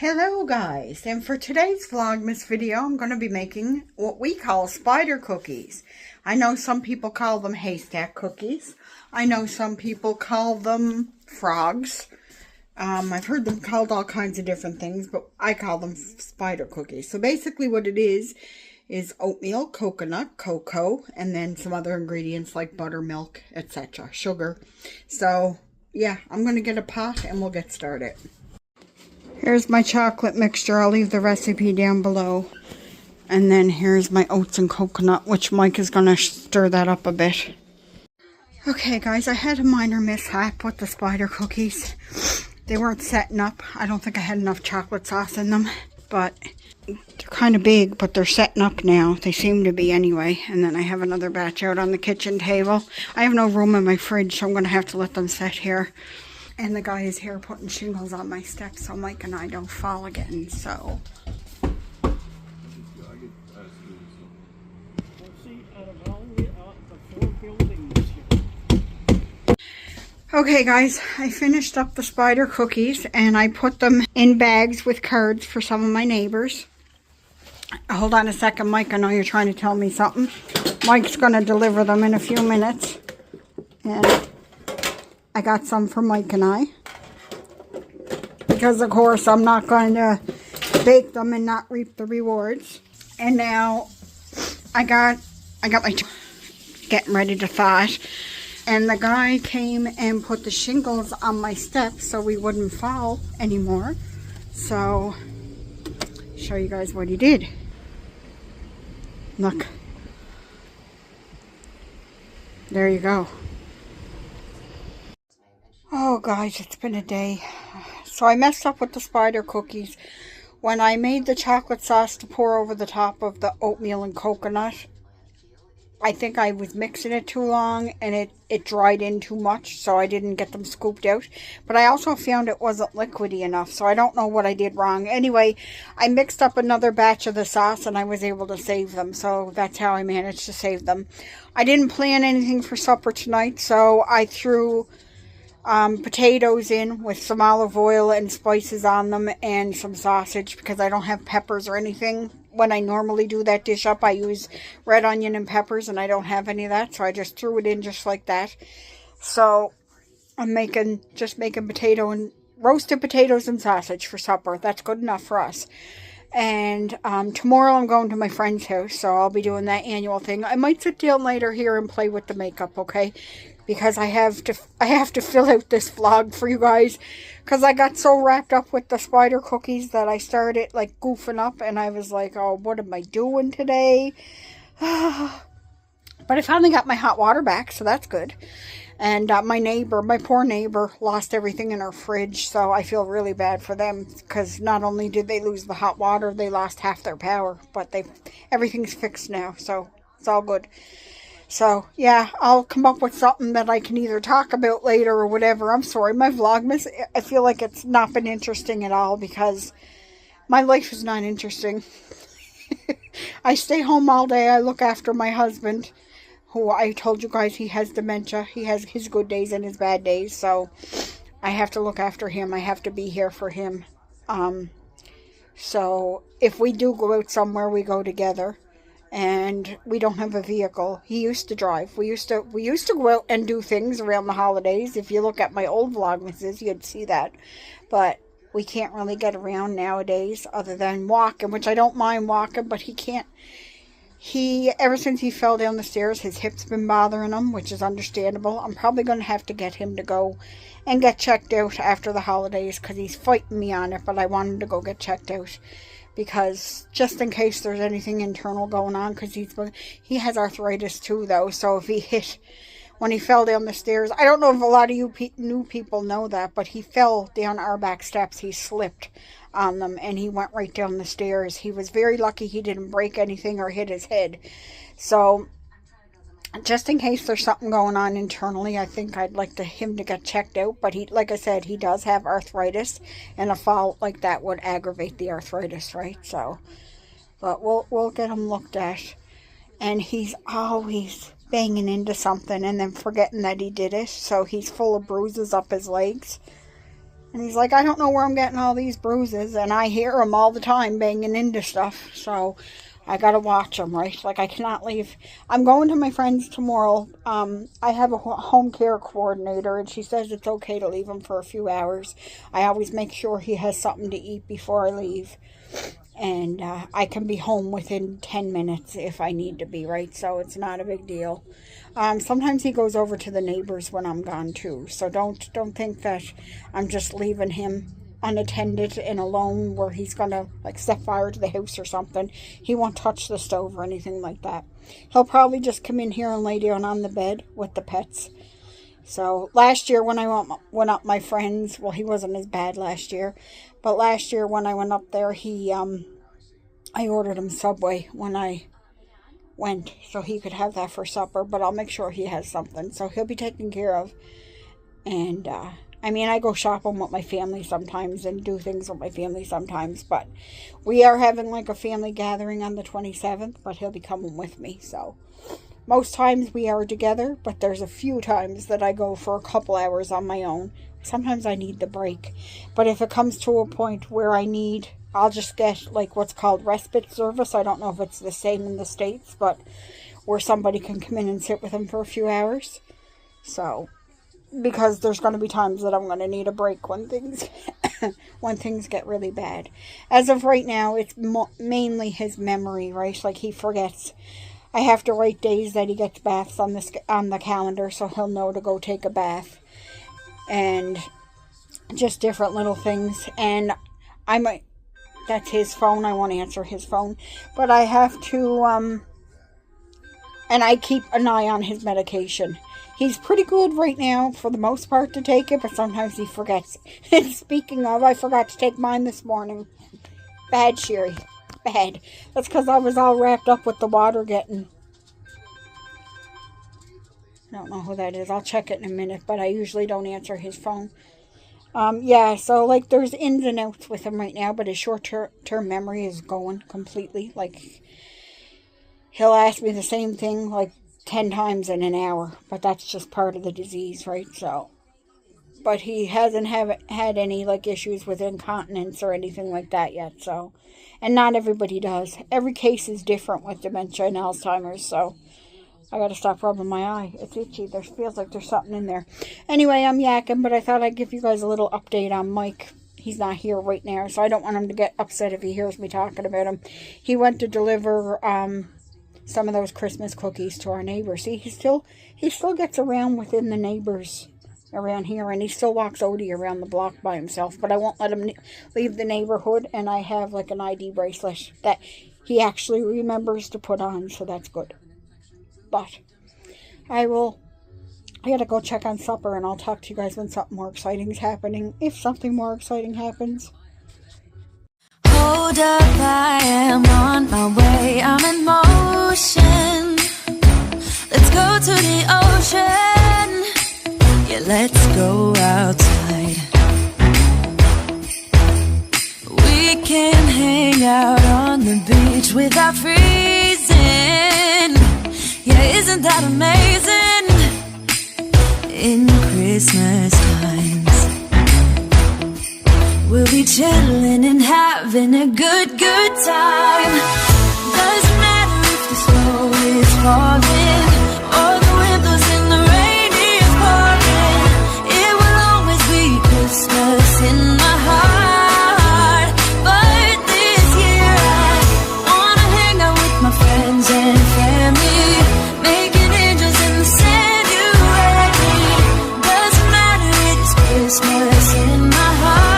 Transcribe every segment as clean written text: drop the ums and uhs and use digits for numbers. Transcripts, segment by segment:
Hello guys, and for today's Vlogmas video I'm going to be making what we call spider cookies. I know some people call them haystack cookies. I know some people call them frogs. I've heard them called all kinds of different things, but I call them spider cookies. So basically what it is oatmeal, coconut, cocoa, and then some other ingredients like buttermilk, etc. Sugar. So yeah, I'm going to get a pot and we'll get started. Here's my chocolate mixture. I'll leave the recipe down below. And then here's my oats and coconut, which Mike is going to stir that up a bit. Okay guys, I had a minor mishap with the spider cookies. They weren't setting up. I don't think I had enough chocolate sauce in them. But they're kind of big, but they're setting up now. They seem to be anyway. And then I have another batch out on the kitchen table. I have no room in my fridge, so I'm going to have to let them set here. And the guy is here putting shingles on my steps so Mike and I don't fall again, so. Okay guys, I finished up the spider cookies and I put them in bags with cards for some of my neighbors. Hold on a second, Mike, I know you're trying to tell me something. Mike's going to deliver them in a few minutes. And I got some for Mike and I, because of course I'm not going to bake them and not reap the rewards. And now I got my getting ready to thaw it, and the guy came and put the shingles on my steps so we wouldn't fall anymore. So show you guys what he did. Look, there you go. Oh guys, it's been a day. So I messed up with the spider cookies. When I made the chocolate sauce to pour over the top of the oatmeal and coconut, I think I was mixing it too long and it dried in too much, so I didn't get them scooped out. But I also found it wasn't liquidy enough, so I don't know what I did wrong. Anyway, I mixed up another batch of the sauce and I was able to save them, so that's how I managed to save them. I didn't plan anything for supper tonight, so I threw potatoes in with some olive oil and spices on them and some sausage, because I don't have peppers or anything. When I normally do that dish up, I use red onion and peppers, and I don't have any of that, so I just threw it in just like that. So I'm just making potato and roasted potatoes and sausage for supper. That's good enough for us. And tomorrow I'm going to my friend's house, so I'll be doing that annual thing. I might sit down later here and play with the makeup, okay? Because I have to fill out this vlog for you guys, because I got so wrapped up with the spider cookies that I started like goofing up, and I was like, oh, what am I doing today? But I finally got my hot water back, so that's good. And my poor neighbor lost everything in her fridge, so I feel really bad for them, because not only did they lose the hot water, they lost half their power, but everything's fixed now, so it's all good. So, yeah, I'll come up with something that I can either talk about later or whatever. I'm sorry, my Vlogmas, I feel like it's not been interesting at all, because my life is not interesting. I stay home all day. I look after my husband, who I told you guys he has dementia. He has his good days and his bad days, so I have to look after him. I have to be here for him. So if we do go out somewhere, we go together. And we don't have a vehicle. He used to drive. We used to go out and do things around the holidays. If you look at my old Vlogmases, you'd see that. But we can't really get around nowadays other than walking, which I don't mind walking, but he can't. Ever since he fell down the stairs, his hip's been bothering him, which is understandable. I'm probably going to have to get him to go and get checked out after the holidays, because he's fighting me on it, but I want him to go get checked out. Because just in case there's anything internal going on, because he has arthritis too, though. So if when he fell down the stairs, I don't know if a lot of you new people know that, but he fell down our back steps. He slipped on them and he went right down the stairs. He was very lucky he didn't break anything or hit his head. So just in case there's something going on internally, I think I'd like him to get checked out. But like I said, he does have arthritis, and a fall like that would aggravate the arthritis, right? So, but we'll get him looked at. And he's always banging into something and then forgetting that he did it. So he's full of bruises up his legs. And he's like, I don't know where I'm getting all these bruises. And I hear him all the time banging into stuff. So I got to watch him, right? Like, I cannot leave. I'm going to my friend's tomorrow. I have a home care coordinator, and she says it's okay to leave him for a few hours. I always make sure he has something to eat before I leave. And I can be home within 10 minutes if I need to be, right? So it's not a big deal. Sometimes he goes over to the neighbors when I'm gone too. So don't think that I'm just leaving him unattended and alone where he's going to like set fire to the house or something. He won't touch the stove or anything like that. He'll probably just come in here and lay down on the bed with the pets. So last year when I went up my friend's, well, he wasn't as bad last year, but last year when I went up there, I ordered him Subway when I went so he could have that for supper, but I'll make sure he has something, so he'll be taken care of. And I mean, I go shopping with my family sometimes and do things with my family sometimes, but we are having like a family gathering on the 27th, but he'll be coming with me. So most times we are together, but there's a few times that I go for a couple hours on my own. Sometimes I need the break, but if it comes to a point where I'll just get like what's called respite service. I don't know if it's the same in the States, but where somebody can come in and sit with him for a few hours. So, because there's going to be times that I'm going to need a break when things when things get really bad. As of right now, it's mainly his memory, right? Like he forgets. I have to write days that he gets baths on the calendar so he'll know to go take a bath. And just different little things. And that's his phone. I won't answer his phone. But I have to, and I keep an eye on his medication. He's pretty good right now, for the most part, to take it, but sometimes he forgets. And speaking of, I forgot to take mine this morning. Bad, Sherry. Bad. That's because I was all wrapped up with the water getting... I don't know who that is. I'll check it in a minute, but I usually don't answer his phone. Yeah, so, like, there's ins and outs with him right now, but his short-term memory is going completely. Like, he'll ask me the same thing, like, 10 times in an hour, but that's just part of the disease, right? So, but he hasn't had any, like, issues with incontinence or anything like that yet, so. And not everybody does. Every case is different with dementia and Alzheimer's, so. I gotta stop rubbing my eye. It's itchy. There feels like there's something in there. Anyway, I'm yakking, but I thought I'd give you guys a little update on Mike. He's not here right now, so I don't want him to get upset if he hears me talking about him. He went to deliver some of those Christmas cookies to our neighbors. See, he still gets around within the neighbors around here, and he still walks Odie around the block by himself, but I won't let him leave the neighborhood, and I have like an ID bracelet that he actually remembers to put on, so that's good. But I gotta go check on supper, and I'll talk to you guys when something more exciting is happening, if something more exciting happens. Hold up, I am on my way, I'm in motion. Let's go to the ocean. Yeah, let's go outside. We can hang out on the beach without freezing. Yeah, isn't that amazing? In Christmas times, we'll be chilling and having a good time. Doesn't matter if the snow is falling or the wind blows and the rain is pouring. It will always be Christmas in my heart. But this year I wanna hang out with my friends and family, making angels in the sand, you and me. Doesn't matter, it's Christmas in my heart.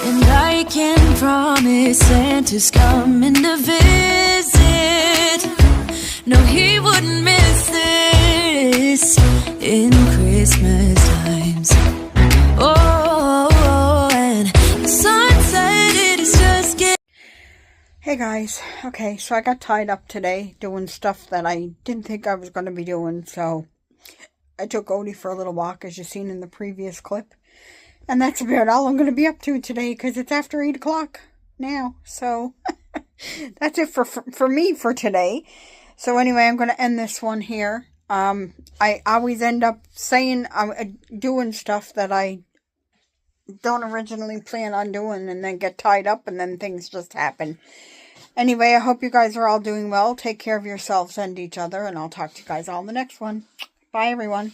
And I can promise Santa's coming to visit. No, he wouldn't miss this in Christmas times. Oh, and the sun said it is just getting... Hey guys, okay, so I got tied up today doing stuff that I didn't think I was going to be doing, so I took Odie for a little walk, as you've seen in the previous clip, and that's about all I'm going to be up to today, because it's after 8 o'clock now, so that's it for me for today. So anyway, I'm going to end this one here. I always end up saying, doing stuff that I don't originally plan on doing, and then get tied up, and then things just happen. Anyway, I hope you guys are all doing well. Take care of yourselves and each other, and I'll talk to you guys all in the next one. Bye, everyone.